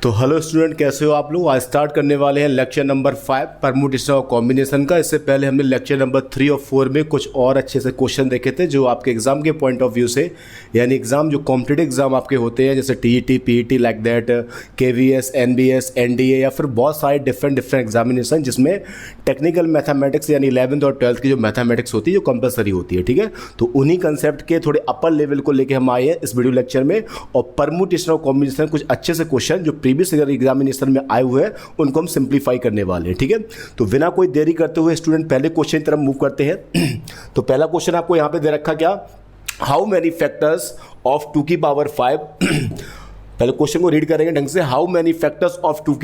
तो hello student, कैसे हो आप लोग। आज स्टार्ट करने वाले हैं लेक्चर नंबर 5 परमुटेशन और कॉम्बिनेशन का। इससे पहले हमने लेक्चर नंबर 3 और 4 में कुछ और अच्छे से क्वेश्चन देखे थे जो आपके एग्जाम के पॉइंट ऑफ व्यू से, यानी एग्जाम जो कॉम्पिटिटिव एग्जाम आपके होते हैं जैसे TET, PET like that, KVS, NBS, NDA या फिर बहुत सारे डिफरेंट एग्जामिनेशन जिसमें टेक्निकल मैथमेटिक्स यानी 11th और 12th की जो मैथमेटिक्स होती है जो कंपलसरी होती है, ठीक है। तो उन्हीं कंसेप्ट के थोड़े अपर लेवल को लेके हम आए हैं इस वीडियो लेक्चर में, और परमुटेशन और कॉम्बिनेशन कुछ अच्छे से क्वेश्चन जो प्रीवियस एग्जामिनेशन में आए हुए हैं उनको हम सिंप्लीफाई करने वाले हैं, ठीक है। तो बिना कोई देरी करते हुए स्टूडेंट पहले क्वेश्चन की तरफ मूव करते हैं। तो पहला क्वेश्चन आपको यहां पे दे रखा, क्या हाउ मेनी फैक्टर्स ऑफ 2 की पावर 5, पहले क्वेश्चन को रीड करेंगे ढंग से। हाउ मेनी फैक्टर्स ऑफ 2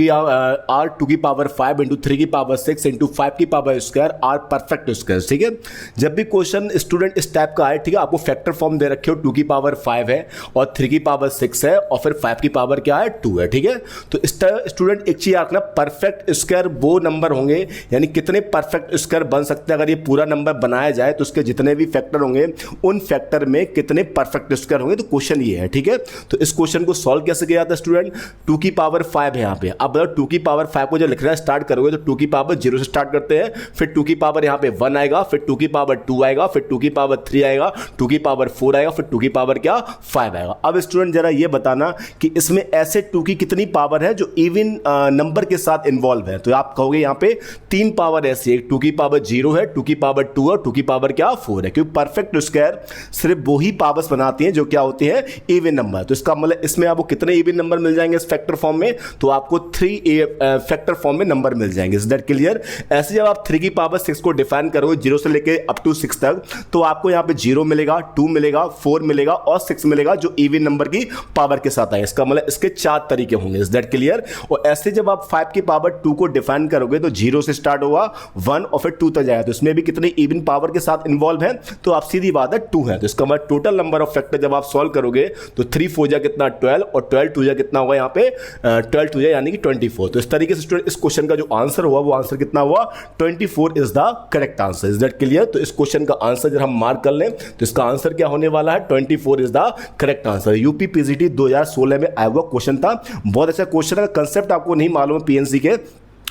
की पावर 5 इंटू 3 की पावर 6 इंटू 5 की power square are perfect square, ठीक है। जब भी क्वेश्चन स्टूडेंट इस टाइप का आए, ठीक है, आपको फैक्टर फॉर्म दे रखे हो 2 की पावर 5 है और 3 की पावर 6 है और फिर 5 की पावर क्या है 2 है, ठीक है। तो इस तरह स्टूडेंट एक चीज याद रखना, परफेक्ट स्क्वायर वो नंबर होंगे, यानी कितने परफेक्ट स्क्वायर बन सकते हैं। अगर ये पूरा नंबर बनाया जाए तो उसके जितने भी फैक्टर होंगे उन फैक्टर में कितने परफेक्ट स्क्वायर होंगे। तो क्वेश्चन ये है, ठीक है। तो इस क्वेश्चन को सॉल्व कैसे किया था स्टूडेंट, 2 की पावर 5 है यहाँ पे। अब अगर 2 की पावर 5 को जब लिखना स्टार्ट करोगे तो 2 की पावर 0 से स्टार्ट करते हैं, फिर 2 की पावर यहाँ पे 1 आएगा, फिर 2 की पावर 2 आएगा, फिर 2 की पावर 3 आएगा, 2 की पावर 4 आएगा, फिर 2 की पावर क्या 5 आएगा। अब स्टूडेंट जरा ये बताना कि इसमें ऐसे 2 की कितनी पावर है जो इवन नंबर के साथ इन्वॉल्व है। तो आप कहोगे यहाँ पे 3 पावर ऐसी है, 2 की पावर 0 है, 2 की पावर 2 और 2 की पावर क्या 4 है, क्योंकि परफेक्ट स्क्वायर सिर्फ वो ही पावर्स बनाती हैं जो क्या होती है इवन नंबर। तो इसका मतलब इसमें आपको कितने इवन नंबर मिल जाएंगे इस फैक्टर फॉर्म में, तो आपको 3 फैक्टर फॉर्म में नंबर मिल जाएंगे। Is that clear. ऐसे जब आप 3 की पावर 6 को डिफाइन करोगे 0 से लेके अप टू 6 तक, तो आपको यहां पे 0 मिलेगा, 2 मिलेगा, 4 मिलेगा और 6 मिलेगा जो इवन नंबर की पावर के साथ आए। इसका मतलब इसके 4 तरीके होंगे। Is that clear. और ऐसे जब आप 5 की पावर 2 को डिफाइन करोगे तो 0 से स्टार्ट होगा, 1 और फिर 2 तक जाएगा, तो इसमें भी कितने इवन पावर के साथ इन्वॉल्व है, तो आप सीधी बात है 2 है। तो इसका मतलब टोटल नंबर ऑफ फैक्टर जब आप सॉल्व करोगे तो 3 4 जा कितना 12 और 12 2 जा कितना होगा यहाँ पे 12 2 यानी कि 24। तो इस तरीके से स्टूडेंट इस क्वेश्चन का जो आंसर हुआ वो आंसर कितना हुआ 24 is the correct answer. Is that clear. तो इस क्वेश्चन का आंसर जब हम मार्क कर लें तो इसका आंसर क्या होने वाला है 24 is the correct answer. UP PGT 2016 में आया हुआ क्वेश्चन था, बहुत अच्छा क्वेश्चन है। कंसेप्ट आपको नहीं मालूम है पीएनसी के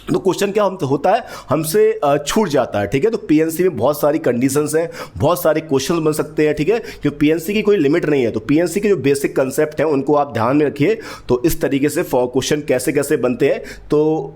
तो क्वेश्चन क्या होता है हमसे छूट जाता है, ठीक है। तो पीएनसी में बहुत सारी कंडीशंस हैं, बहुत सारे क्वेश्चन बन सकते हैं, ठीक है, क्योंकि पीएनसी की कोई लिमिट नहीं है। तो पीएनसी के जो बेसिक कंसेप्ट हैं उनको आप ध्यान में रखिए। तो इस तरीके से क्वेश्चन कैसे कैसे बनते हैं, तो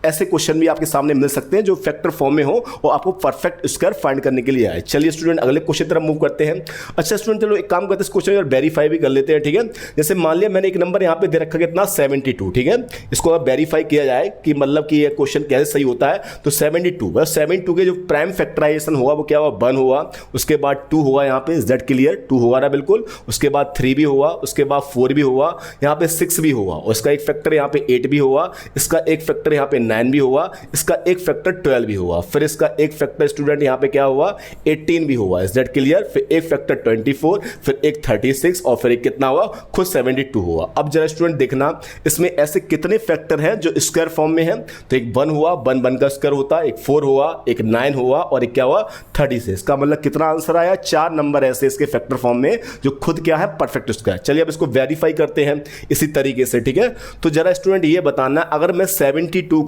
ऐसे क्वेश्चन भी आपके सामने मिल सकते हैं जो फैक्टर फॉर्म में हो और आपको परफेक्ट स्क्वायर फाइंड करने के लिए आए। चलिए स्टूडेंट अगले क्वेश्चन तरफ मूव करते हैं। अच्छा स्टूडेंट चलो एक काम करते हैं, इस क्वेश्चन को वेरीफाई भी कर लेते हैं, ठीक है। जैसे मान लिया मैंने एक नंबर यहाँ पे दे रखा कितना 72, ठीक है। इसको अगर वेरीफाई किया जाए कि मतलब कि ये क्वेश्चन कैसे सही होता है, तो 72 के जो प्राइम फैक्टराइजेशन होगा वो क्या हुआ 1 हुआ, उसके बाद 2 होगा यहाँ पे, जेड क्लियर 2 होगा ना बिल्कुल, उसके बाद 3 भी हुआ, उसके बाद 4 भी हुआ, यहाँ पे 6 भी हुआ और इसका एक फैक्टर यहाँ पे 8 भी हुआ, इसका एक फैक्टर यहाँ पे 9 भी हुआ, इसका एक फैक्टर 12 भी हुआ, फिर इसका एक फैक्टर स्टूडेंट यहां पे क्या हुआ 18 भी हुआ। Is that clear. फिर एक फैक्टर 24, फिर एक 36 और फिर एक कितना हुआ खुद 72 हुआ। अब जरा स्टूडेंट देखना इसमें ऐसे कितने फैक्टर हैं जो स्क्वायर फॉर्म में है। तो एक 1 हुआ, 1 का स्क्वायर होता है, एक 4 हुआ, एक 9 हुआ और एक क्या हुआ 36। इसका मतलब कितना आंसर आया 4 नंबर ऐसे इसके फैक्टर फॉर्म में जो खुद क्या है परफेक्ट स्क्वायर। चलिए अब इसको वेरीफाई करते हैं इसी तरीके से, ठीक है। तो जरा स्टूडेंट ये बताना अगर मैं 72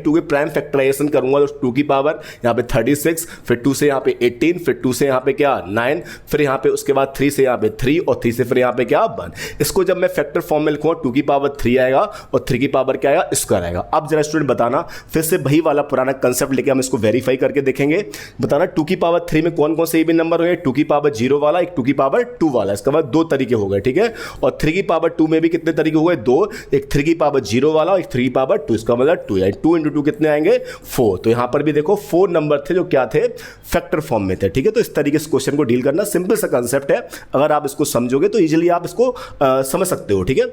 के प्राइम फैक्टराइजेशन करूंगा तो 2 की पावर यहाँ पे 36, फिर 2 से यहाँ पे 18, फिर 2 से यहाँ पे क्या 9, फिर यहाँ पे उसके बाद 3 से यहाँ पे 3 और 3 से फिर यहाँ पे क्या 1। इसको जब मैं फैक्टर फॉर्म में लिखूंगा 2 की पावर 3 आएगा और 3 की पावर क्या आएगा स्क्वायर आएगा। अब जरा स्टूडेंट बताना फिर से वही वाला पुराना कंसेप्ट लेके हम इसको वेरीफाई करके देखेंगे। बताना 2 की पावर 3 में कौन कौन से इवन नंबर हुए, 2 की पावर 0 वाला, एक 2 की पावर 2 वाला। इसका बाद 2 तरीके हो गए, ठीक है। और 3 की पावर 2 में भी कितने तरीके हो गए 2, एक 3 की पावर 0 वाला और एक 3 की पावर 2। इसका मतलब 2 2 इंटू 2 कितने आएंगे 4। तो यहां पर भी देखो 4 नंबर थे जो क्या थे फैक्टर फॉर्म में थे, ठीक है। तो इस तरीके से क्वेश्चन को डील करना सिंपल सा कंसेप्ट है, अगर आप इसको समझोगे तो इजीली आप इसको समझ सकते हो, ठीक है।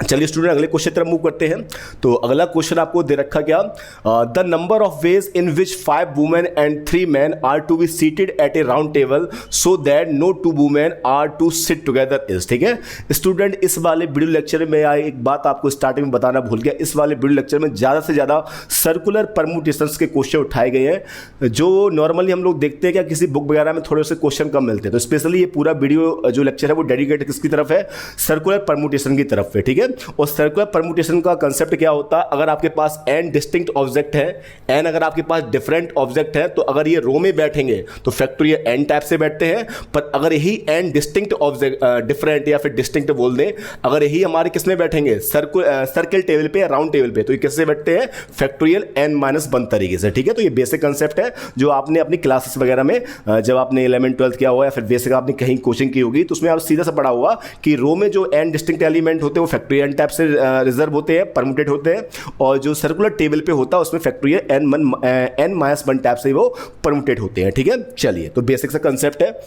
चलिए स्टूडेंट अगले क्वेश्चन तरफ मूव करते हैं। तो अगला क्वेश्चन आपको दे रखा क्या, the number of ways in which 5 women and 3 man are to be seated at a round table so that no 2 women are to sit together is, ठीक है। स्टूडेंट इस वाले वीडियो लेक्चर में एक बात आपको स्टार्टिंग में बताना भूल गया, इस वाले वीडियो लेक्चर में ज्यादा से ज्यादा सर्कुलर परम्यूटेशंस के क्वेश्चन उठाए गए हैं जो नॉर्मली हम लोग देखते हैं क्या किसी बुक वगैरह में थोड़े से क्वेश्चन कम मिलते हैं। तो स्पेशली ये पूरा वीडियो जो लेक्चर है वो डेडिकेटेड किसकी तरफ है, सर्कुलर परम्यूटेशन की तरफ है, ठीक है। और सर्कुलर परम्यूटेशन का कंसेप्ट क्या होता है, अगर आपके पास n डिस्टिंक्ट ऑब्जेक्ट है, n अगर आपके पास डिफरेंट ऑब्जेक्ट है, तो अगर ये रो में बैठेंगे तो फैक्टोरियल n टाइप से बैठते हैं। पर अगर यही n डिस्टिंक्ट ऑब्जेक्ट डिफरेंट या फिर डिस्टिंक्ट बोल दें, अगर यही हमारे किस में बैठेंगे, सर्कल टेबल पे या राउंड टेबल पे, तो ये किससे बैठते हैं, फैक्टोरियल n-1 तरीके से। ठीक है, तो ये बेसिक कंसेप्ट है जो आपने अपनी क्लासेस वगैरह में जब आपने 11th 12th किया हुआ या फिर बेसिक आपने कहीं कोचिंग की होगी तो उसमें आप सीधा सा पढ़ा हुआ कि रो में जो n डिस्टिंक्ट एलिमेंट होते हैं वो फैक्टोरियल टाइप से रिजर्व होते हैं, परम्यूटेट होते हैं, और जो सर्कुलर टेबल पे होता है उसमें फैक्टोरियल n-1 टाइप से वो परम्यूटेट होते हैं। ठीक है, चलिए, तो बेसिक सा कंसेप्ट है,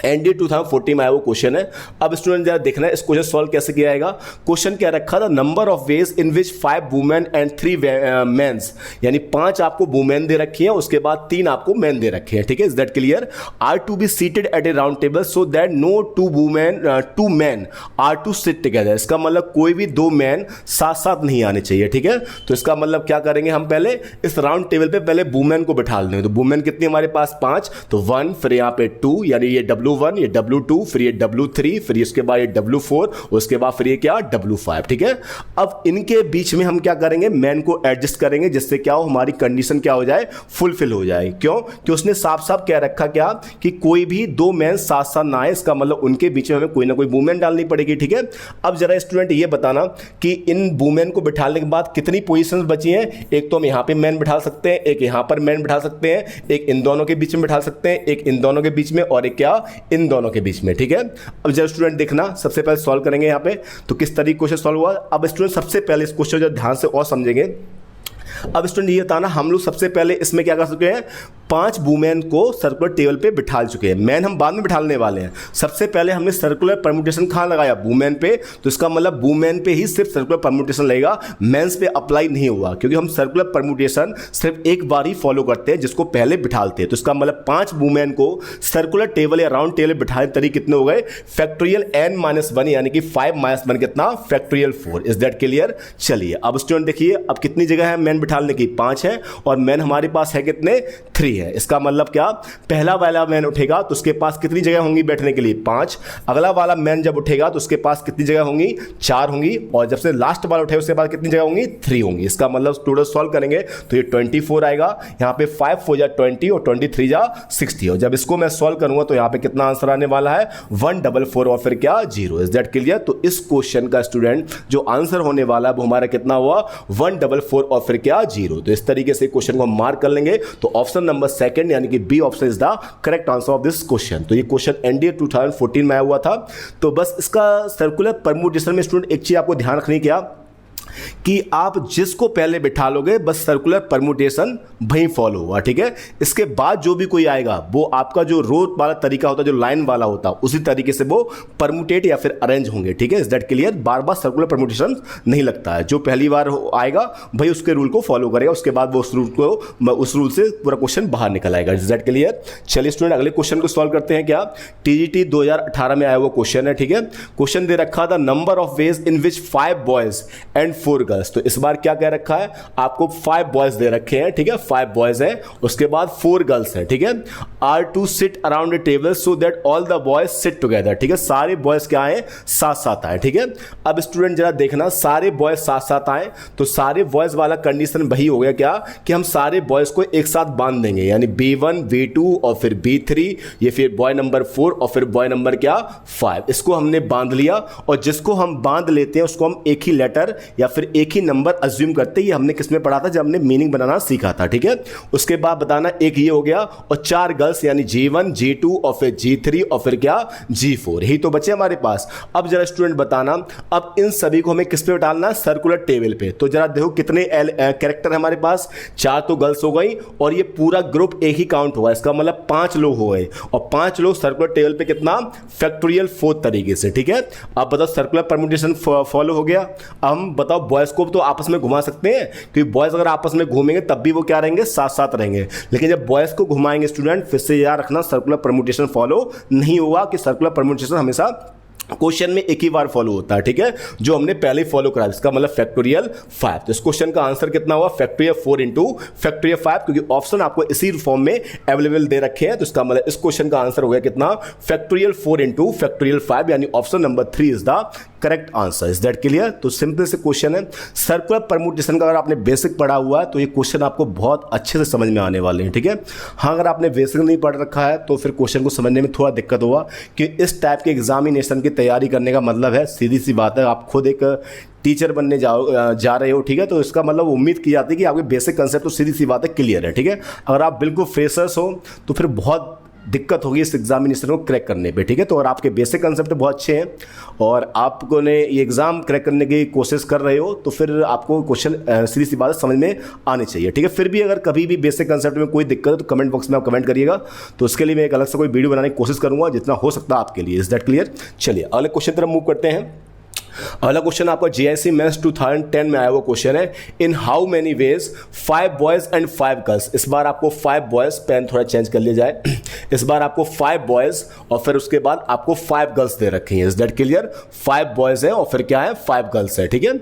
एनडीए 2014 में आया वो क्वेश्चन है। अब स्टूडेंट जरा देखना है इस क्वेश्चन सॉल्व कैसे किया जाएगा। क्वेश्चन क्या रखा था, number of ways in which 5 women and 3 mens, यानी 5 आपको वुमेन दे रखी है, उसके बाद 3 आपको मैन दे रखे हैं। ठीक है, is that clear, are to be seated at a round table so that no 2 man are to sit together. इसका मतलब कोई भी 2 मैन साथ साथ नहीं आने चाहिए। ठीक है, तो इसका मतलब क्या करेंगे, हम पहले इस राउंड टेबल पे पहले वुमेन को बिठा लेंगे। तो वुमेन कितनी हमारे पास 5, तो 1, फिर यहाँ पे 2, यानी ये W1, ये W2, फिर ये W3, फिर इसके बाद ये W4, उसके बाद फिर ये क्या W5। ठीक है, अब इनके बीच में हम क्या करेंगे, मैन को एडजस्ट करेंगे जिससे क्या हो, हमारी कंडीशन क्या हो जाए, फुलफिल हो जाए। क्यों, कि उसने साफ साफ क्या रखा, क्या कि कोई भी 2 मैन साथ साथ ना आए, इसका मतलब उनके बीच में हमें कोई ना कोई वुमेन डालनी पड़ेगी। ठीक है, अब जरा स्टूडेंट ये बताना कि इन वुमेन को बिठाने के बाद कितनी पोजीशंस बची हैं। एक तो हम यहां पे मैन बिठा सकते हैं, एक यहां पर मैन बिठा सकते हैं, एक इन दोनों के बीच में बिठा सकते हैं, एक इन दोनों के बीच में, और एक क्या, इन दोनों के बीच में। ठीक है, अब जब स्टूडेंट देखना, सबसे पहले सॉल्व करेंगे यहाँ पे, तो किस तरीके क्वेश्चन सॉल्व हुआ। अब स्टूडेंट सबसे पहले इस क्वेश्चन जो ध्यान से और समझेंगे। अब स्टूडेंट ये बताना, हम लोग सबसे पहले इसमें क्या कर चुके हैं, 5 वुमेन को सर्कुलर टेबल पे बिठा चुके हैं, मैन हम बाद में बिठाने वाले हैं। सबसे पहले हमने सर्कुलर परम्यूटेशन कहां लगाया, वुमेन पे, तो इसका मतलब वुमेन पे ही सिर्फ सर्कुलर परम्यूटेशन लगेगा, मेंस पे अप्लाई नहीं हुआ, क्योंकि हम सर्कुलर परम्यूटेशन सिर्फ एक बार ही फॉलो करते हैं जिसको पहले बिठाते हैं। तो इसका मतलब 5 वुमेन को सर्कुलर टेबल या राउंड टेबल बिठाने तरीके कितने हो गए, फैक्टोरियल n-1, यानी कि 5-1 कितना, फैक्टोरियल 4। Is that clear. चलिए, अब स्टूडेंट देखिए, अब कितनी जगह है मैन बिठाने की, 5 है, और मैन हमारे पास है कितने, 3 है। इसका मतलब क्या, पहला वाला मैन उठेगा तो उसके पास कितनी जगह होंगी बैठने के लिए, 5। अगला वाला मैन जब उठेगा तो उसके पास कितनी जगह होंगी, 4 होंगी, और जब से लास्ट वाला उठेगा उसके पास कितनी जगह होंगी, 3 होंगी। इसका मतलब टोटल सॉल्व करेंगे तो ये 24 आएगा, यहाँ पे 5 4 जा 20 और 23 जा 60, और जब इसको मैं सॉल्व करूंगा तो यहाँ पे कितना आंसर आने वाला है, 144 और फिर क्या, 0। Is that clear. तो इस क्वेश्चन का स्टूडेंट जो आंसर होने वाला है वो हमारा कितना हुआ, 144 और फिर क्या, 0। तो इस तरीके से क्वेश्चन को मार्क कर लेंगे। तो ऑप्शन नंबर 2 यानी कि B option is the correct answer of this question. तो ये क्वेश्चन एनडीए 2014 में आया हुआ था। तो बस इसका सर्कुलर परम्यूटेशन में स्टूडेंट एक चीज आपको ध्यान रखनी, क्या कि आप जिसको पहले बिठा लोगे बस सर्कुलर परम्यूटेशन वहीं फॉलो हुआ। ठीक है, इसके बाद जो भी कोई आएगा वो आपका जो रो वाला तरीका होता है, जो लाइन वाला होता है, उसी तरीके से वो परम्यूटेट या फिर अरेंज होंगे। ठीक है, is that clear. Bar bar circular permutation नहीं लगता है, जो पहली बार आएगा भाई उसके रूल को फॉलो करेगा, उसके बाद वो उस रूल से पूरा क्वेश्चन बाहर निकल आएगा। Is that clear. चलिए स्टूडेंट अगले क्वेश्चन को सॉल्व करते हैं। क्या, टीजीटी 2018 में आया हुआ क्वेश्चन है। ठीक है, क्वेश्चन दे रखा था, number of ways in which 5 boys and 4 girls. तो इस बार क्या कह रखा है, आपको 5 बॉयज दे रखे हैं। ठीक है, 5 बॉयज हैं, उसके बाद 4 गर्ल्स हैं। ठीक है, are to sit around a table so that all the boys sit together. ठीक है, सारे बॉयज क्या आए, साथ साथ आए। ठीक है, अब स्टूडेंट जरा देखना, सारे बॉयज साथ साथ आए तो सारे बॉयज वाला कंडीशन वही हो गया, क्या कि हम सारे बॉयज को एक साथ बांध देंगे, यानी B1 B2 और फिर B3, ये फिर बॉय नंबर 4 और फिर बॉय नंबर क्या 5। इसको हमने बांध लिया, और जिसको हम बांध लेते हैं उसको हम एक ही लेटर या फिर एक ही नंबर अज्यूम करते हैं। ये हमने किसमें पढ़ा था, जब हमने मीनिंग बनाना सीखा था। ठीक है, उसके बाद बताना एक ये हो गया, और 4 गर्ल्स यानी G1 G2 और फिर G3 और फिर क्या G4, यही तो बचे हमारे पास। अब जरा स्टूडेंट बताना, अब इन सभी को हमें किस पे डालना, सर्कुलर टेबल पे। तो जरा देखो कितने कैरेक्टर है हमारे पास, 4 तो गर्ल्स हो गई, और ये पूरा ग्रुप एक ही काउंट हुआ, इसका मतलब 5 लोग हो गए, और 5 लोग सर्कुलर टेबल पे कितना, फैक्टोरियल 4 तरीके से। ठीक है, अब बताओ सर्कुलर परम्यूटेशन फॉलो हो गया। अब हम बताओ बॉयज को तो आपस में घुमा सकते हैं, क्योंकि बॉयज अगर आपस में घूमेंगे तब भी वो क्या रहेंगे, साथ साथ रहेंगे। लेकिन जब बॉयज को घुमाएंगे स्टूडेंट, फिर से याद रखना सर्कुलर परम्यूटेशन फॉलो नहीं होगा, कि सर्कुलर परम्यूटेशन हमेशा क्वेश्चन में एक ही बार फॉलो होता है। ठीक है, जो हमने पहले फॉलो करा, इसका मतलब फैक्टोरियल 5। तो इस क्वेश्चन का आंसर कितना हुआ, फैक्टोरियल 4 इंटू फैक्टोरियल 5, क्योंकि ऑप्शन आपको इसी फॉर्म में अवेलेबल दे रखे हैं। तो इसका मतलब इस क्वेश्चन का आंसर हो गया कितना, फैक्टोरियल 4 इंटू फैक्टोरियल 5, यानी option number 3 is the correct answer. Is that clear? तो सिंपल से क्वेश्चन है। सर्कुलर परम्यूटेशन का अगर आपने बेसिक पढ़ा हुआ है तो ये क्वेश्चन आपको बहुत अच्छे से समझ में आने वाले हैं, ठीक है। हाँ, अगर आपने बेसिक नहीं पढ़ रखा है तो फिर क्वेश्चन को समझने में थोड़ा दिक्कत होगा, कि इस टाइप के एग्जामिनेशन की तैयारी करने का मतलब है, सीधी सी बात है, आप खुद एक टीचर बनने जा रहे हो, ठीक है। तो इसका मतलब उम्मीद की जाती है कि आपके बेसिक कंसेप्ट तो सीधी सी बात है क्लियर है, ठीक है। अगर आप बिल्कुल फ्रेशर्स हो तो फिर बहुत दिक्कत होगी इस एग्जामिनेशन को क्रैक करने पे, ठीक है। तो अगर आपके बेसिक कंसेप्ट बहुत अच्छे हैं और आपको ने ये एग्जाम क्रैक करने की कोशिश कर रहे हो तो फिर आपको क्वेश्चन सीधी सी बात समझ में आनी चाहिए, ठीक है। फिर भी अगर कभी भी बेसिक कंसेप्ट में कोई दिक्कत है तो कमेंट बॉक्स में आप कमेंट करिएगा, तो उसके लिए मैं एक अलग से कोई वीडियो बनाने की कोशिश करूंगा जितना हो सकता है आपके लिए। Is that clear? चलिए अगले क्वेश्चन तरफ मूव करते हैं। अगला क्वेश्चन आपका JIC मेंस 2010 में आया हुआ क्वेश्चन है, in how many ways 5 boys and 5 girls. इस बार आपको 5 बॉयज, पेन थोड़ा चेंज कर लिया जाए, इस बार आपको 5 बॉयज और फिर उसके बाद आपको 5 गर्ल्स दे रखी हैं। Is that clear? 5 बॉयज है और फिर क्या है, 5 गर्ल्स है, ठीक है।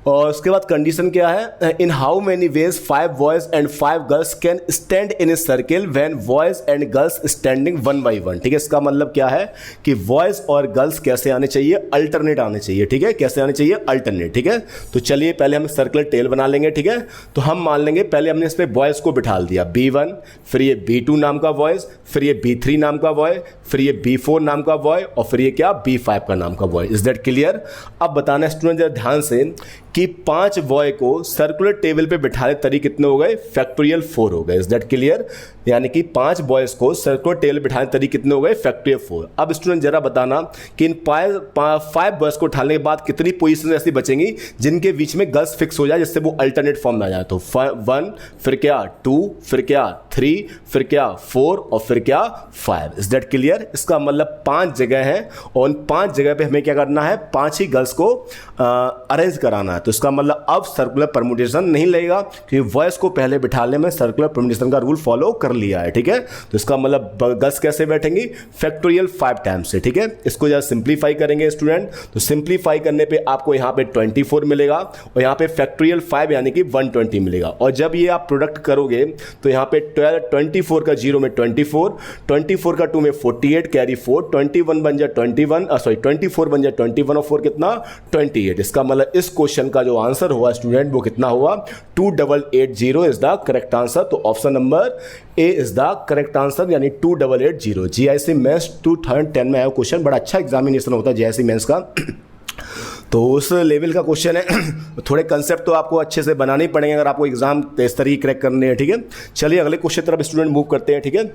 और उसके बाद कंडीशन क्या है, in how many ways 5 boys and 5 girls can stand in a circle when boys and girls standing 1 by 1, ठीक है। इसका मतलब क्या है कि बॉयज और गर्ल्स कैसे आने चाहिए, अल्टरनेट आने चाहिए, ठीक है। कैसे आने चाहिए, अल्टरनेट, ठीक है। तो चलिए पहले हम सर्कुलर टेल बना लेंगे, ठीक है। तो हम मान लेंगे पहले हमने इस पे बॉयज को बिठा दिया, B1, फिर ये B2 नाम का बॉयज, फिर ये B3 नाम का बॉय, फिर ये B4 नाम का बॉय और फिर ये क्या, B5 का नाम का बॉय। Is that clear? अब बताना स्टूडेंट जरा ध्यान से कि 5 बॉय को सर्कुलर टेबल पे बिठाने तरीके कितने हो गए, फैक्टोरियल 4 हो गए। Is that clear? यानी कि 5 बॉयज को सर्कुलर टेबल बिठाने तरीके कितने हो गए, फैक्टोरियल 4। अब स्टूडेंट जरा बताना कि इन 5 बॉयज को उठाने के बाद कितनी पोजीशन ऐसी बचेंगी जिनके बीच में गर्ल्स फिक्स हो जाए, जिससे वो अल्टरनेट फॉर्म में आ जाए। तो 1, फिर क्या 2, फिर क्या 3, फिर क्या 4 और फिर क्या 5। Is that clear? इसका मतलब 5 जगह है और उन 5 जगह पे हमें क्या करना है, 5 ही गर्ल्स को अरेंज कराना है। तो इसका मतलब अब सर्कुलर परम्यूटेशन नहीं लगेगा, क्योंकि वॉइस को पहले बिठाने में सर्कुलर परम्यूटेशन का रूल फॉलो कर लिया है, ठीक है। तो इसका मतलब गर्ल्स कैसे बैठेंगी, फैक्टोरियल 5 टाइम्स से, ठीक है। इसको जब सिंप्लीफाई करेंगे स्टूडेंट, तो सिंप्लीफाई करने पे आपको यहाँ पे 24 मिलेगा और यहाँ पे फैक्टोरियल 5 यानी कि 120 मिलेगा। और जब ये आप प्रोडक्ट करोगे तो यहाँ पे 24 का 0 में 24 का 2 में 48, कैरी 4, 21 बन जाए 24 बन जाए 21 और 4 कितना 28। इसका मतलब इस क्वेश्चन का जो आंसर हुआ स्टूडेंट वो कितना हुआ, 2880 इज द करेक्ट आंसर। तो option number A is the correct answer, यानी 2880। JIC मेंस 2010 में आया क्वेश्चन, बड़ा अच्छा एग्जामिनेशन होता है JIC मेंस का। तो उस लेवल का क्वेश्चन है, थोड़े कंसेप्ट तो आपको अच्छे से बनाने ही पड़ेंगे अगर आपको एग्जाम इस तरीके क्रैक करने हैं, ठीक है। चलिए अगले क्वेश्चन तरफ स्टूडेंट मूव करते हैं, ठीक है।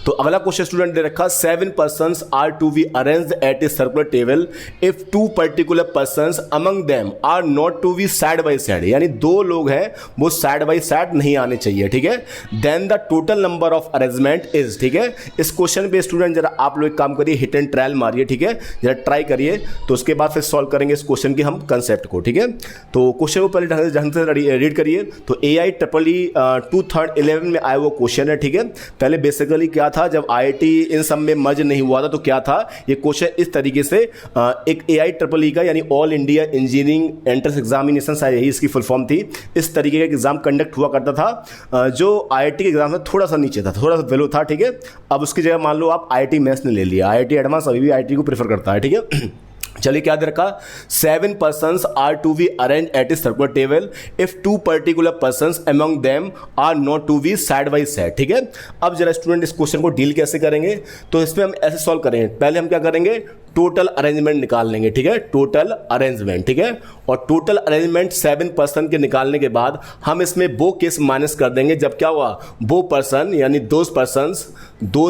तो अगला क्वेश्चन स्टूडेंट दे रखा, 7 persons are to be arranged at a circular table if 2 particular persons among them are not to be side by side, यानी 2 लोग हैं वो साइड बाई साइड नहीं आने चाहिए, ठीक है। Then the total number of arrangement is, ठीक है। इस क्वेश्चन पे स्टूडेंट जरा आप लोग एक काम करिए, हिट एंड ट्रायल मारिए, ठीक है, जरा ट्राई करिए, तो उसके बाद फिर सॉल्व करेंगे इस क्वेश्चन की हम कंसेप्ट को, ठीक है। तो क्वेश्चन को पहले ढंग से रीड करिए। तो AIEEE 2011 में आया वो क्वेश्चन है, ठीक है। पहले बेसिकली क्या था, जब IIT इन सब में मर्ज नहीं हुआ था तो क्या था ये क्वेश्चन इस तरीके से, एक AIEEE का यानी all India engineering entrance examination, शायद यही इसकी फुल फॉर्म थी, इस तरीके का एग्जाम कंडक्ट हुआ करता था जो IIT के एग्जाम से थोड़ा सा नीचे था, थोड़ा सा वैल्यू था, ठीक है। अब उसकी जगह मान लो आप IIT मेंस ने ले लिया, IIT एडवांस अभी भी IIT को प्रेफर करता है, ठीक है। चलिए क्या दे रखा, 7 persons are to be arrange at a circular table if 2 particular persons among them are not to be side by side, ठीक है। अब जरा स्टूडेंट इस क्वेश्चन को डील कैसे करेंगे, तो इसमें हम ऐसे सॉल्व करेंगे, पहले हम क्या करेंगे, टोटल अरेंजमेंट निकाल लेंगे, ठीक है, टोटल अरेंजमेंट, ठीक है। और टोटल अरेंजमेंट 7 पर्सन के निकालने के बाद हम इसमें वो केस माइनस कर देंगे जब क्या हुआ, वो पर्सन यानी दोज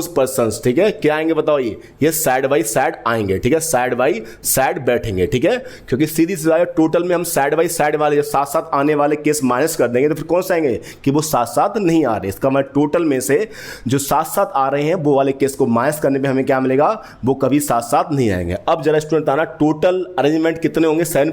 पर्सन्स, ठीक है, क्या आएंगे बताओ, ये साइड बाई साइड आएंगे, ठीक है, साइड बाई साइड बैठेंगे, ठीक है। क्योंकि सीधी सी बात, टोटल में हम साइड बाई साइड वाले जब साथ साथ आने वाले केस माइनस कर देंगे तो फिर कौन से आएंगे कि वो साथ साथ नहीं आ रहे। इसका मतलब टोटल में से जो साथ साथ आ रहे हैं वो वाले केस को माइनस करने पे हमें क्या मिलेगा, वो कभी साथ साथ नहीं आएंगे। अब जरा स्टूडेंट आना, टोटल अरेंजमेंट कितने होंगे, 7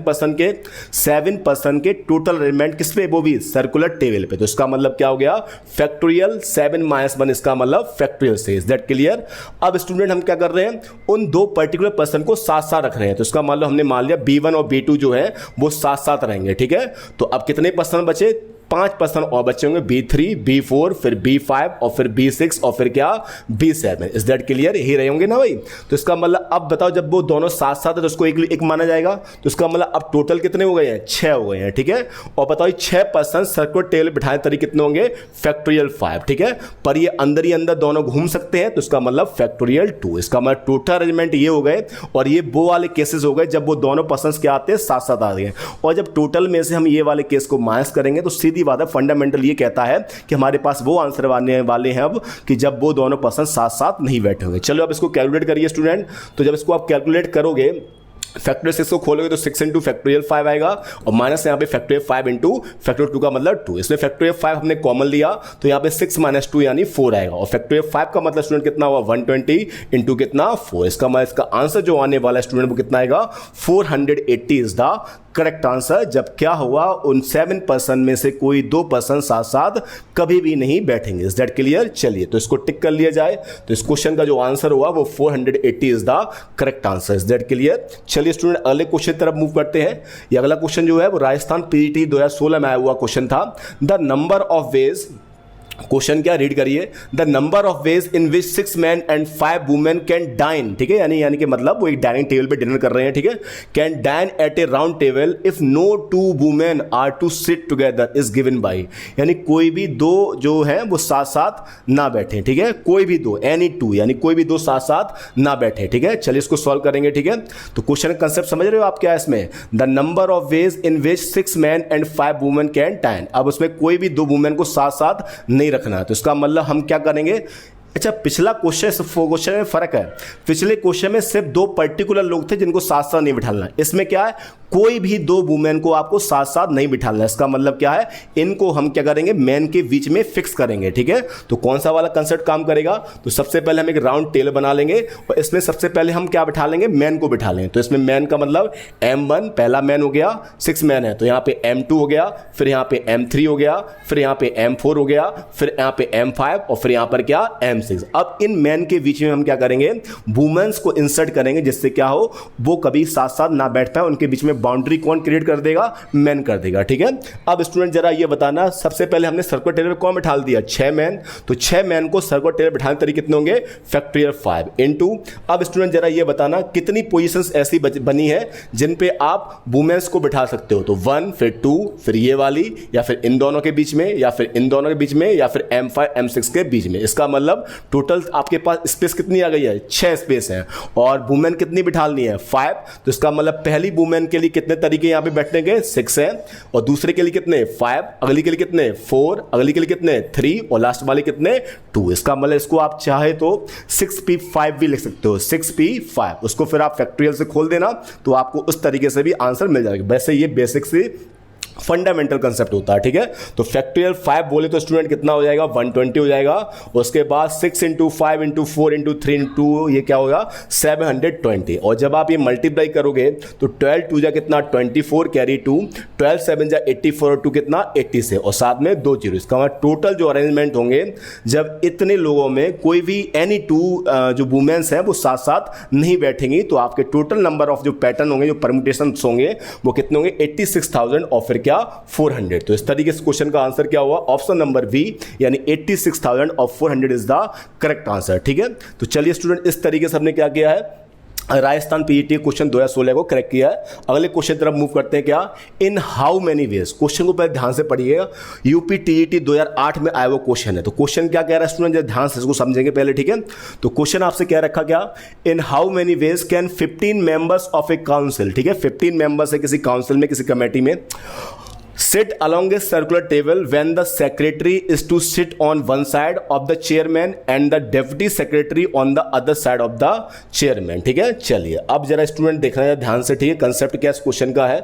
पर्सन के टोटल अरेंजमेंट किस पे, वो भी सर्कुलर टेबल पे। तो इसका मतलब क्या हो गया, फैक्टोरियल 7 - 1, इसका मतलब फैक्टोरियल से। Is that clear? अब स्टूडेंट हम क्या कर रहे हैं, उन 2 पर्टिकुलर पर्सन को साथ साथ रख रहे हैं, तो इसका मतलब हमने मान लिया B1 और B2 जो है वो साथ साथ रहेंगे, ठीक है। तो अब कितने पर्सन बचे, 5% और बचे होंगे B3, B4, फिर B5 और फिर B6 और फिर क्या B7। Is that clear? यही रहे होंगे ना भाई। तो इसका मतलब अब बताओ, जब वो दोनों साथ साथ है तो उसको एक माना जाएगा। तो इसका मतलब अब टोटल कितने हो गए हैं? 6 हो गए हैं, ठीक है। और बताओ 6% सर्कुलर टेबल बिठाने तरीके कितने होंगे? फैक्टोरियल 5, ठीक है। पर ये अंदर ही अंदर दोनों घूम सकते हैं, तो इसका मतलब फैक्टोरियल 2। इसका मतलब टोटल अरेंजमेंट ये हो गए। और ये वो वाले केसेस हो गए जब वो दोनों पर्सन्स क्या आते हैं? साथ साथ आ गए। और जब टोटल में से हम ये वाले केस को माइनस करेंगे तो सीधी बात है, फंडामेंटल ये कहता है कि हमारे पास वो आंसर आने वाले हैं अब कि जब वो दोनों पर्सन साथ साथ नहीं बैठे होंगे। चलो अब इसको कैलकुलेट करिए स्टूडेंट। तो जब इसको आप कैलकुलेट करोगे, फैक्टोरियल 6 को खोलोगे तो 6 इंटू फैक्टोरियल 5 आएगा, और माइनस यहाँ पे फैक्टोरियल 5 इंटू फैक्टोरियल 2 का मतलब 2। इसमें फैक्टोरियल 5 हमने कॉमन लिया तो यहाँ पे 6 माइनस 2 यानी 4 आएगा। और फैक्टोरियल 5 का मतलब स्टूडेंट कितना हुआ? 120 इंटू कितना? 4। इसका मतलब इसका आंसर जो आने वाला स्टूडेंट वो कितना आएगा? 480 इज द करेक्ट आंसर। जब क्या हुआ, उन 7% में से कोई 2% साथ साथ कभी भी नहीं बैठेंगे। Is that clear? चलिए तो इसको टिक कर लिया जाए। तो इस क्वेश्चन का जो आंसर हुआ वो 480 is the correct answer. Is that clear? चलिए स्टूडेंट अगले क्वेश्चन तरफ मूव करते हैं। ये अगला क्वेश्चन जो है वो राजस्थान पीजीटी 2016 में आया हुआ क्वेश्चन था। The number of ways, question क्या रीड करिए, the number of ways in which 6 men and 5 women can dine, ठीक है। यानी कि मतलब वो एक डाइनिंग टेबल पे डिनर कर रहे हैं, ठीक है। Can dine at a round table if no 2 women are to sit together is given by. यानी कोई भी दो जो है वो साथ साथ ना बैठे, ठीक है। कोई भी दो, एनी 2, यानी कोई भी दो साथ साथ ना बैठे, ठीक है। चलिए इसको सॉल्व करेंगे, ठीक है। तो क्वेश्चन कंसेप्ट समझ रहे हो आप क्या है इसमें? The number of ways in which 6 men and 5 women can dine. अब उसमें कोई भी 2 वुमेन को साथ साथ नहीं रखना है। तो इसका मतलब हम क्या करेंगे? अच्छा, पिछला क्वेश्चन में फर्क है। पिछले क्वेश्चन में सिर्फ 2 पर्टिकुलर लोग थे जिनको साथ साथ नहीं बिठाना। इसमें क्या है? कोई भी 2 वुमेन को आपको साथ साथ नहीं बिठाना। इसका मतलब क्या है? इनको हम क्या करेंगे? मैन के बीच में फिक्स करेंगे, ठीक है। तो कौन सा वाला कंसेप्ट काम करेगा? तो सबसे पहले हम एक राउंड टेबल बना लेंगे और इसमें सबसे पहले हम क्या बिठा लेंगे? मैन को बिठा लेंगे। तो इसमें मैन का मतलब M1 पहला मैन हो गया, 6 मैन है तो यहाँ पे M2 हो गया, फिर यहाँ पे M3 हो गया, फिर यहाँ पे M4 हो गया, फिर यहाँ पे M5 और फिर यहाँ पर क्या? M6। अब इन मैन के बीच में हम क्या करेंगे? वुमेन्स को इंसर्ट करेंगे जिससे क्या हो, वो कभी साथ साथ ना बैठ पाए। उनके बीच में बाउंड्री कौन क्रिएट कर देगा? मैन कर देगा, ठीक है। अब स्टूडेंट जरा ये बताना, सबसे पहले हमने सर्कुलर टेबल कौन बिठा दिया? 6 मैन। तो 6 मैन को सर्कुलर टेबल बिठाने तरीके कितने होंगे? Factorial 5 into. अब स्टूडेंट जरा ये बताना कितनी पोजीशंस ऐसी बनी है जिन पे आप वुमेन्स को बिठा सकते हो? तो 1, फिर 2, फिर ये वाली, या फिर इन दोनों के बीच में, या फिर इन दोनों के बीच में, या फिर M5 M6 के बीच में। इसका मतलब टोटल आपके पास स्पेस कितनी आ गई है? 6 स्पेस है। और वुमेन कितनी बिठानी है? 5। तो इसका मतलब पहली वुमेन के लिए कितने तरीके यहां पे बैठने के? 6 है। और दूसरे के लिए कितने? 5। अगली के लिए कितने? 4। अगली के लिए कितने? 3। और लास्ट वाले कितने? 2। इसका मतलब इसको आप चाहे तो 6p5 भी लिख सकते हो, 6p5। उसको फिर आप फैक्टोरियल से खोल देना तो आपको उस तरीके से भी आंसर मिल जाएगा। वैसे ये बेसिक से फंडामेंटल कंसेप्ट होता है, ठीक है। तो फैक्टोरियल 5 बोले तो स्टूडेंट कितना हो जाएगा? 120 हो जाएगा। उसके बाद 6 इंटू 5 इंटू 4 इंटू 3 इंटू ये क्या होगा? 720। और जब आप ये मल्टीप्लाई करोगे तो 12 2 जा कितना? 24 कैरी 2, 12 7 जा 84 और 2 कितना? 80 से, और साथ में 2 जीरो। इसका मतलब टोटल जो अरेंजमेंट होंगे जब इतने लोगों में कोई भी एनी 2 जो वुमेन्स हैं वो साथ साथ नहीं बैठेंगी तो आपके टोटल नंबर ऑफ जो पैटर्न होंगे, जो परम्यूटेशन होंगे वो कितने होंगे? 86,000 और फिर क्या? 400। तो इस तरीके से क्वेश्चन का आंसर क्या हुआ? ऑप्शन नंबर बी यानी 86,000 और 400 इज द करेक्ट आंसर, ठीक है। तो चलिए स्टूडेंट इस तरीके से हमने क्या किया है? राजस्थान पीजीटी क्वेश्चन 2016 को करेक्ट किया है। अगले क्वेश्चन तरफ मूव करते हैं। क्या? In how many ways. Question को पहले ध्यान से पढ़िएगा। यूपी टीईटी 2008 में आया वो क्वेश्चन है। तो क्वेश्चन क्या कह रहा है स्टूडेंट? जब ध्यान से इसको समझेंगे पहले, ठीक है। तो क्वेश्चन आपसे क्या रखा? क्या? In how many ways can 15 members of A council, ठीक है, 15 मेंबर्स है किसी काउंसिल में, किसी कमेटी में, sit along a circular table when the secretary is to sit on one side of the chairman and the deputy secretary on the other side of the chairman, ठीक है। चलिए अब जरा स्टूडेंट देखना है ध्यान से, ठीक है। कंसेप्ट क्या इस क्वेश्चन का है?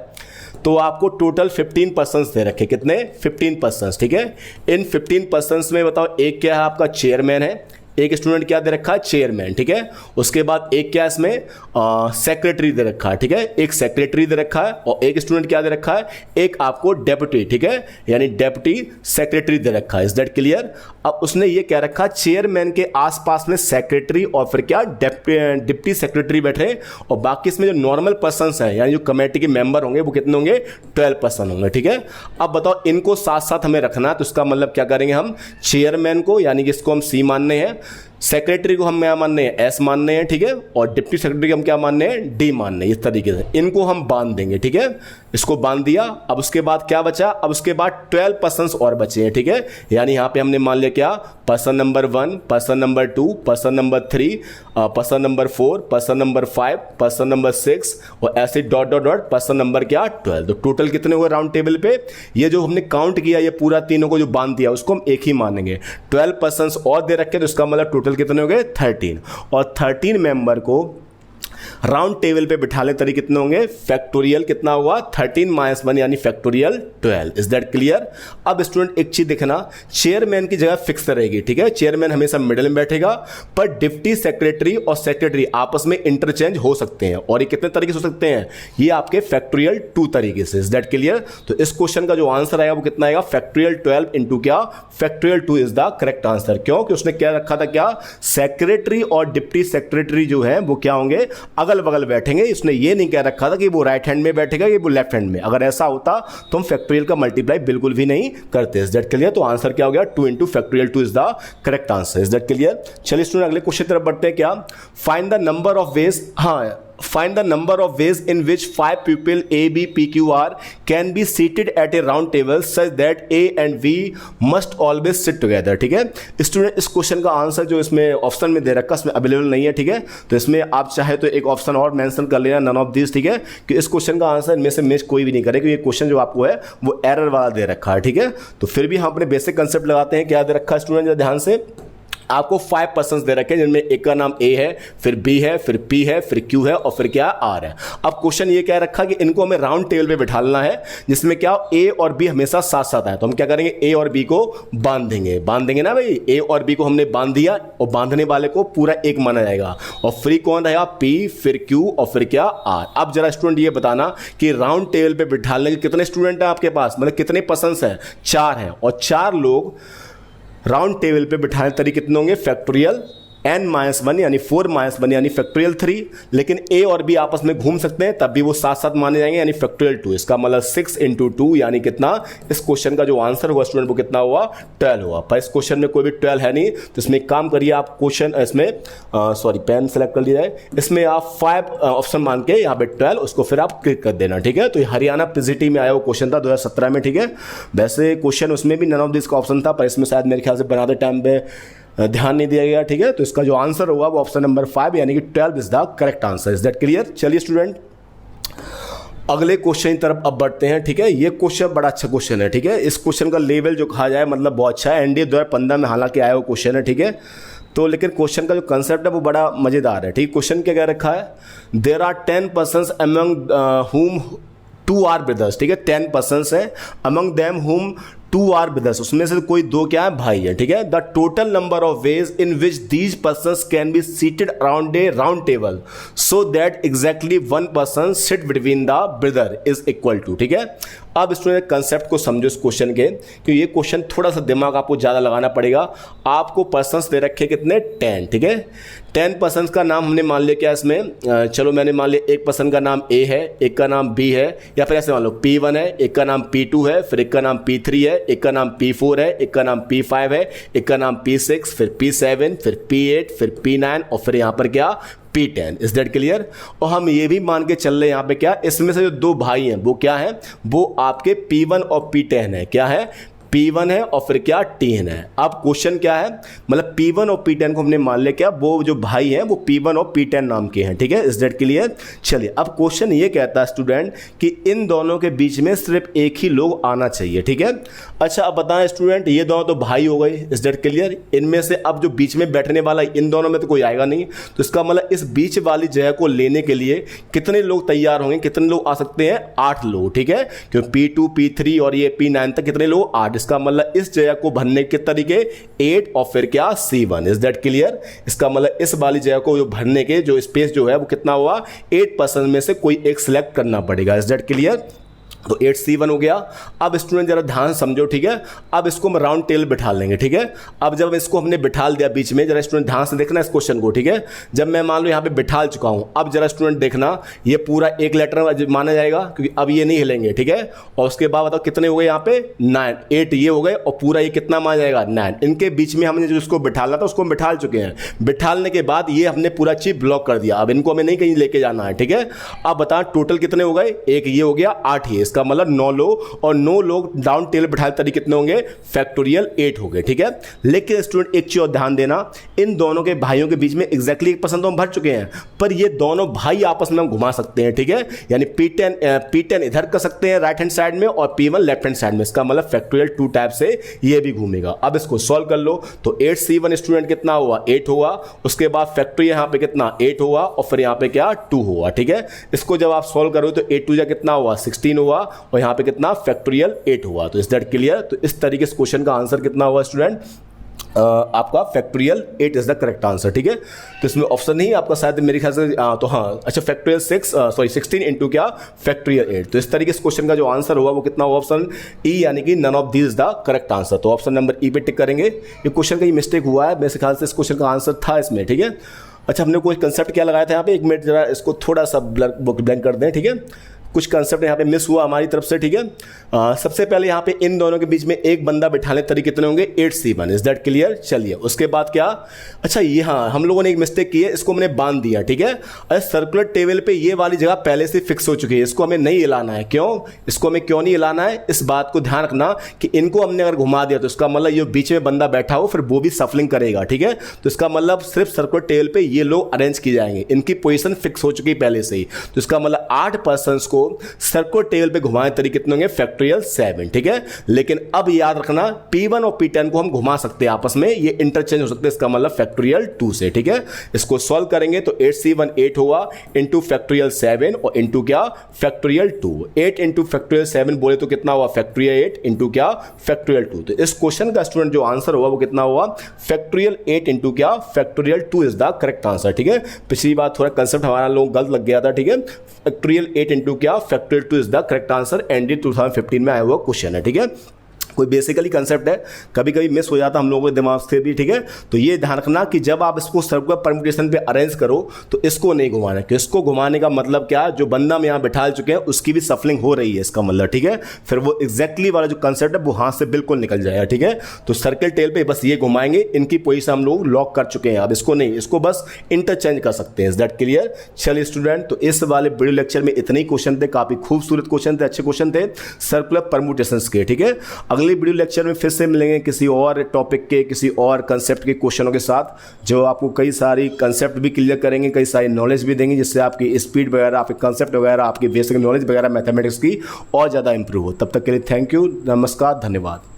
तो आपको टोटल 15 पर्सन्स दे रखे। कितने? 15 पर्सन्स, ठीक है। इन 15 पर्सन्स में बताओ, एक क्या है आपका? चेयरमैन है, एक स्टूडेंट क्या दे रखा है, चेयरमैन, ठीक है। उसके बाद एक क्या इसमें सेक्रेटरी दे रखा है, ठीक है, एक सेक्रेटरी दे रखा है, और एक स्टूडेंट क्या दे रखा है, एक आपको डेप्यूटी, ठीक है, यानी डेप्यूटी सेक्रेटरी दे रखा है। Is that clear? अब उसने ये क्या रखा, चेयरमैन के आसपास में सेक्रेटरी और फिर क्या डिप्टी सेक्रेटरी बैठे, और बाकी इसमें जो नॉर्मल पर्सन्स हैं यानी जो कमेटी के मेंबर होंगे वो कितने होंगे, 12 पर्सन होंगे, ठीक है। अब बताओ इनको साथ साथ हमें रखना है, तो इसका मतलब क्या करेंगे हम, चेयरमैन को यानी कि इसको हम सी मानने हैं, सेक्रेटरी को हम क्या मानने हैं, एस मानने हैं, ठीक है, और डिप्टी सेक्रेटरी को हम क्या मानने हैं, डी मानने हैं। इस तरीके से इनको हम बांध देंगे, ठीक है, इसको बांध दिया। अब उसके बाद क्या बचा, अब उसके बाद 12 पर्सन्स और बचे हैं, ठीक है, यानी यहां पे हमने मान लिया क्या, person number 1, person number 2, person number 3, person number 4, person number 5, person number 6, और ऐसे dot dot dot person number क्या, 12। तो टोटल कितने हुए राउंड टेबल पे, ये जो हमने काउंट किया ये पूरा तीनों को जो बांध दिया उसको हम एक ही मानेंगे। 12 पर्सन्स और दे रखे तो इसका मतलब टोटल कितने हो गए, 13, और 13 मेंबर को राउंड टेबल पे बिठाने तरीके कितने होंगे, फैक्टोरियल कितना हुआ, 13 - 1 यानी फैक्टोरियल 12। Is that clear? अब स्टूडेंट एक चीज देखना, चेयरमैन की जगह फिक्स रहेगी, ठीक है, चेयरमैन हमेशा मिडिल में बैठेगा, पर डिप्टी सेक्रेटरी और सेक्रेटरी आपस में इंटरचेंज हो सकते हैं, और ये कितने तरीके से हो सकते हैं, ये आपके फैक्टोरियल 2 तरीके से। Is that clear? तो इस क्वेश्चन का जो आंसर आएगा वो कितना आएगा, फैक्टोरियल 12 इंटू क्या, factorial 2 is the correct answer. क्यों कि उसने क्या रखा था, क्या सेक्रेटरी और डिप्टी सेक्रेटरी जो है वो क्या होंगे, अगल बगल बैठेंगे। इसने ये नहीं कह रखा था कि वो राइट हैंड में बैठेगा कि वो लेफ्ट हैंड में, अगर ऐसा होता तो हम फैक्टोरियल का मल्टीप्लाई बिल्कुल भी नहीं करते। Is that clear? तो आंसर क्या हो गया, 2 into factorial 2 is the correct answer. Is that clear? चलिए स्टूडेंट अगले क्वेश्चन तरफ बढ़ते हैं। क्या, find the number of veg, find the number of ways in which 5 people A, B, P, Q, R can be seated at a round table such that A and V must always sit together। ठीक है student, इस question का answer जो इसमें option में दे रखा है इसमें अवेलेबल नहीं है, ठीक है, तो इसमें आप चाहे तो एक ऑप्शन और मेंशन कर लेना, नन ऑफ दिस, ठीक है, कि इस क्वेश्चन का आंसर इनमें से मैच कोई भी नहीं करे, क्योंकि ये क्वेश्चन जो आपको है वो एरर वाला दे रखा है, ठीक है। तो फिर भी हम अपने बेसिक कंसेप्ट लगाते हैं। क्या दे रखा है स्टूडेंट, ध्यान से, आपको 5 पर्सन्स दे रखे हैं जिनमें एक का नाम ए है, फिर बी है, फिर पी है, फिर क्यू है, और फिर क्या, आर है। अब क्वेश्चन ये क्या रखा कि इनको हमें राउंड टेबल पे बिठाना है जिसमें क्या ए और बी हमेशा साथ साथ है। तो हम क्या करेंगे, ए और बी को बांध देंगे ना भाई, ए और बी को हमने बांध दिया, और बांधने वाले को पूरा एक माना जाएगा, और फ्री कौन रहेगा, पी, फिर क्यू, और फिर क्या, आर। अब जरा स्टूडेंट ये बताना कि राउंड टेबल पे बिठाने के कितने स्टूडेंट हैं आपके पास, मतलब कितने पर्सन्स हैं, 4 हैं, और 4 लोग राउंड टेबल पे बिठाने तरीके कितने होंगे, फैक्टोरियल n-1 यानी 4-1 यानी फैक्टोरियल 3, लेकिन ए और बी आपस में घूम सकते हैं तब भी वो साथ साथ माने जाएंगे यानी फैक्टोरियल 2। इसका मतलब 6 इंटू 2 यानी कितना, इस क्वेश्चन का जो आंसर हुआ स्टूडेंट वो कितना हुआ, 12 हुआ। पर इस क्वेश्चन में कोई भी 12 है नहीं, तो इसमें एक काम करिए आप, क्वेश्चन इसमें पेन सेलेक्ट कर लिया है, इसमें आप 5 ऑप्शन मान के यहाँ पे 12 उसको फिर आप क्लिक कर देना, ठीक है। तो ये हरियाणा पीजीटी में आया वो क्वेश्चन था 2017 में, ठीक है। वैसे क्वेश्चन उसमें भी नन ऑफ दिस का ऑप्शन था, पर इसमें शायद मेरे ख्याल से बनाते टाइम पे ध्यान नहीं दिया गया, ठीक है। तो इसका जो आंसर होगा वो ऑप्शन नंबर 5 यानी कि 12 is the correct answer. Is that clear? चलिए स्टूडेंट अगले क्वेश्चन की तरफ अब बढ़ते हैं, ठीक है। ये क्वेश्चन बड़ा अच्छा क्वेश्चन है, ठीक है। इस क्वेश्चन का लेवल जो कहा जाए मतलब बहुत अच्छा है, एनडीए 2015 में हालांकि आया वो क्वेश्चन है, ठीक है। तो लेकिन क्वेश्चन का जो कंसेप्ट है वो बड़ा मजेदार है, ठीक। क्वेश्चन क्या कह रखा है, देयर आर 10 पर्सन्स अमंग हुम 2 आर ब्रदर्स, ठीक है, 10 पर्सन्स है, अमंग देम हुम 2 आर ब्रदर्स, उसमें से कोई 2 क्या है, भाई है, ठीक है। The total number of ways in which these persons can be seated around a round table so that exactly 1 person sit between the brother is equal to, ठीक है। अब स्टूडेंट कंसेप्ट को समझो इस क्वेश्चन के, क्योंकि ये क्वेश्चन थोड़ा सा दिमाग आपको ज़्यादा लगाना पड़ेगा। आपको पर्सन्स दे रखे कितने, 10, ठीक है। 10 पर्सन्स का नाम हमने मान लिया क्या इसमें, चलो मैंने मान लिया एक पर्सन का नाम ए है, एक का नाम बी है, या फिर ऐसे मान लो P1 है, एक का नाम P2 है, फिर एक का नाम P3 है, एक का नाम P4 है, एक का नाम P5 है, एक का नाम P6, फिर P7, फिर P8, फिर P9, और फिर यहाँ पर क्या, P10। Is that clear? और हम ये भी मान के चल रहे हैं यहाँ पे क्या, इसमें से जो 2 भाई हैं वो क्या है, वो आपके P1 और P10 है, क्या है, P1 है और फिर क्या, T है। अब क्वेश्चन क्या है, मतलब P1 और P10 को हमने मान लिया क्या, वो जो भाई हैं वो P1 और P10 नाम के हैं, ठीक है। Is that clear? चलिए अब क्वेश्चन ये कहता है स्टूडेंट कि इन दोनों के बीच में सिर्फ एक ही लोग आना चाहिए, ठीक है। अच्छा अब बताएं स्टूडेंट, ये दोनों तो भाई हो गए, इज दैट क्लियर। इनमें से अब जो बीच में बैठने वाला इन दोनों में तो कोई आएगा नहीं, तो इसका मतलब इस बीच वाली जगह को लेने के लिए कितने लोग तैयार होंगे, कितने लोग आ सकते हैं, 8 लोग, ठीक है। क्योंकि P2 P3 और ये P9 तक कितने लोग, 8। इसका मतलब इस जगह को भरने के तरीके 8 और फिर क्या C1। Is that clear? इसका मतलब इस वाली जगह को जो भरने के जो स्पेस जो है वो कितना हुआ, 8% में से कोई एक सिलेक्ट करना पड़ेगा। Is that clear? तो 8C1 हो गया। अब स्टूडेंट जरा ध्यान समझो, ठीक है। अब इसको हम राउंड टेबल बिठा लेंगे, ठीक है। अब जब इसको हमने बिठा दिया बीच में, जरा स्टूडेंट ध्यान से देखना इस क्वेश्चन को, ठीक है। जब मैं मान लो यहाँ पे बिठा चुका हूँ, अब जरा स्टूडेंट देखना, ये पूरा एक लेटर माना जाएगा क्योंकि अब ये नहीं हिलेंगे, ठीक है। और उसके बाद बताओ कितने हो गए यहाँ पे 9, 8 ये हो गए और पूरा ये कितना माना जाएगा 9। इनके बीच में हमने जो इसको बिठाना था उसको हम बिठाल चुके हैं। बिठालने के बाद ये हमने पूरा चीज ब्लॉक कर दिया। अब इनको हमें नहीं कहीं लेके जाना है, ठीक है। अब बताओ टोटल कितने हो गए, एक ये हो गया 8 ही, इसका मतलब 9 लोग, और 9 लोग डाउन टेबल बिठाए तरीके कितने होंगे, फैक्टोरियल 8 हो गए, ठीक है। लेकिन स्टूडेंट एक चीज और ध्यान देना, इन दोनों के भाइयों के बीच में एग्जैक्टली 1% तो हम भर चुके हैं, पर ये दोनों भाई आपस में हम घुमा सकते हैं, ठीक है। यानी P10 इधर कर सकते हैं राइट हैंड साइड में और P1 लेफ्ट हैंड साइड में, इसका मतलब फैक्टोरियल 2 टाइप से ये भी घूमेगा। अब इसको सॉल्व कर लो तो 8C1 स्टूडेंट कितना हुआ, 8 हुआ। उसके बाद फैक्टोरियल यहाँ पे कितना 8 हुआ और फिर यहाँ पे क्या 2 हुआ, ठीक है। इसको जब आप सॉल्व करो तो 8 2 जा कितना हुआ 16 हुआ और यहाँ पे कितना फैक्टोरियल 8 हुआ। तो इज दैट क्लियर? तो इस तरीके से क्वेश्चन का आंसर कितना हुआ स्टूडेंट, आपका factorial 8 is the correct answer, ठीक है। तो इसमें ऑप्शन नहीं आपका शायद मेरे ख्याल से तो हाँ अच्छा फैक्टोरियल 16 इंटू क्या फैक्टोरियल 8। तो इस तरीके से क्वेश्चन का जो आंसर हुआ वो कितना हुआ, ऑप्शन ई, यानी कि none of this the correct answer. तो ऑप्शन नंबर ई पे टिक करेंगे। ये क्वेश्चन का ये मिस्टेक हुआ है, मेरे ख्याल से इस क्वेश्चन का आंसर था इसमें, ठीक है। अच्छा हमने कोई कंसेप्ट क्या लगाया था यहाँ पे, एक मिनट जरा इसको थोड़ा सा ब्लैंक कर दें, ठीक है। कुछ कंसेप्ट यहाँ पे मिस हुआ हमारी तरफ से, ठीक है। सबसे पहले यहाँ पे इन दोनों के बीच में एक बंदा बिठाने तरीके कितने होंगे 8C1। Is that clear? चलिए उसके बाद क्या, अच्छा ये हाँ हम लोगों ने एक मिस्टेक की है, इसको हमने बांध दिया, ठीक है। अरे सर्कुलर टेबल पे ये वाली जगह पहले से फिक्स हो चुकी है, इसको हमें नहीं हिलाना है। क्यों इसको हमें क्यों नहीं हिलाना है, इस बात को ध्यान रखना कि इनको हमने अगर घुमा दिया तो इसका मतलब ये बीच में बंदा बैठा हो फिर वो भी सफलिंग करेगा, ठीक है। तो इसका मतलब सिर्फ सर्कुलर टेबल पे ये लोग अरेंज किए जाएंगे, इनकी पोजिशन फिक्स हो चुकी है पहले से ही। तो इसका मतलब 8 पर्सन्स को सर्कुलर टेबल पे घुमाए तरीके कितने होंगे फैक्टोरियल 7, ठीक है। लेकिन अब याद रखना P1 और P10 को हम घुमा सकते हैं आपस में, ये इंटरचेंज हो सकते हैं, इसका मतलब फैक्टोरियल 2 से, ठीक है। इसको सॉल्व करेंगे तो 8C1 8 हुआ इंटू फैक्टोरियल 7 और इंटू क्या फैक्टोरियल 2। 8 इंटू फैक्टोरियल 7 बोले तो कितना हुआ फैक्टोरियल 8 इंटू क्या फैक्टोरियल 2। तो इस क्वेश्चन का स्टूडेंट जो आंसर हुआ वो कितना हुआ फैक्टोरियल 8 इंटू क्या factorial 2 is the correct answer, ठीक है। पिछली बार थोड़ा कंसेप्ट हमारा लोग गलत लग गया था, ठीक है। फैक्टोरियल 8 इंटू क्या factorial 2 is the correct answer, ND 2015 में आया हुआ क्वेश्चन है, ठीक है। कोई बेसिकली कंसेप्ट है, कभी कभी मिस हो जाता हम लोगों के दिमाग से भी, ठीक है। तो ये ध्यान रखना कि जब आप इसको सर्कुलर परम्यूटेशन पे अरेंज करो तो इसको नहीं घुमाना, कि इसको घुमाने का मतलब क्या, जो बंदा हम यहाँ बिठा चुके हैं उसकी भी सफलिंग हो रही है इसका मतलब, ठीक है। फिर वो एग्जैक्टली वाला जो कंसेप्ट है वो हाथ से बिल्कुल निकल जाएगा, ठीक है। तो सर्कल टेल पे बस ये घुमाएंगे, इनकी पोजीशन हम लोग लॉक कर चुके हैं, अब इसको नहीं, इसको बस इंटरचेंज कर सकते हैं। Is that clear? चलिए स्टूडेंट, तो इस वाले वीडियो लेक्चर में इतने ही क्वेश्चन थे, काफी खूबसूरत क्वेश्चन थे, अच्छे क्वेश्चन थे सर्कुलर परम्यूटेशंस के, ठीक है। अगले वीडियो लेक्चर में फिर से मिलेंगे किसी और टॉपिक के, किसी और कंसेप्ट के क्वेश्चनों के साथ, जो आपको कई सारी कंसेप्ट भी क्लियर करेंगे, कई सारी नॉलेज भी देंगे, जिससे आपकी स्पीड वगैरह, आपके कंसेप्ट वगैरह, आपकी बेसिक नॉलेज वगैरह मैथमेटिक्स की और ज़्यादा इंप्रूव हो। तब तक के लिए थैंक यू, नमस्कार, धन्यवाद।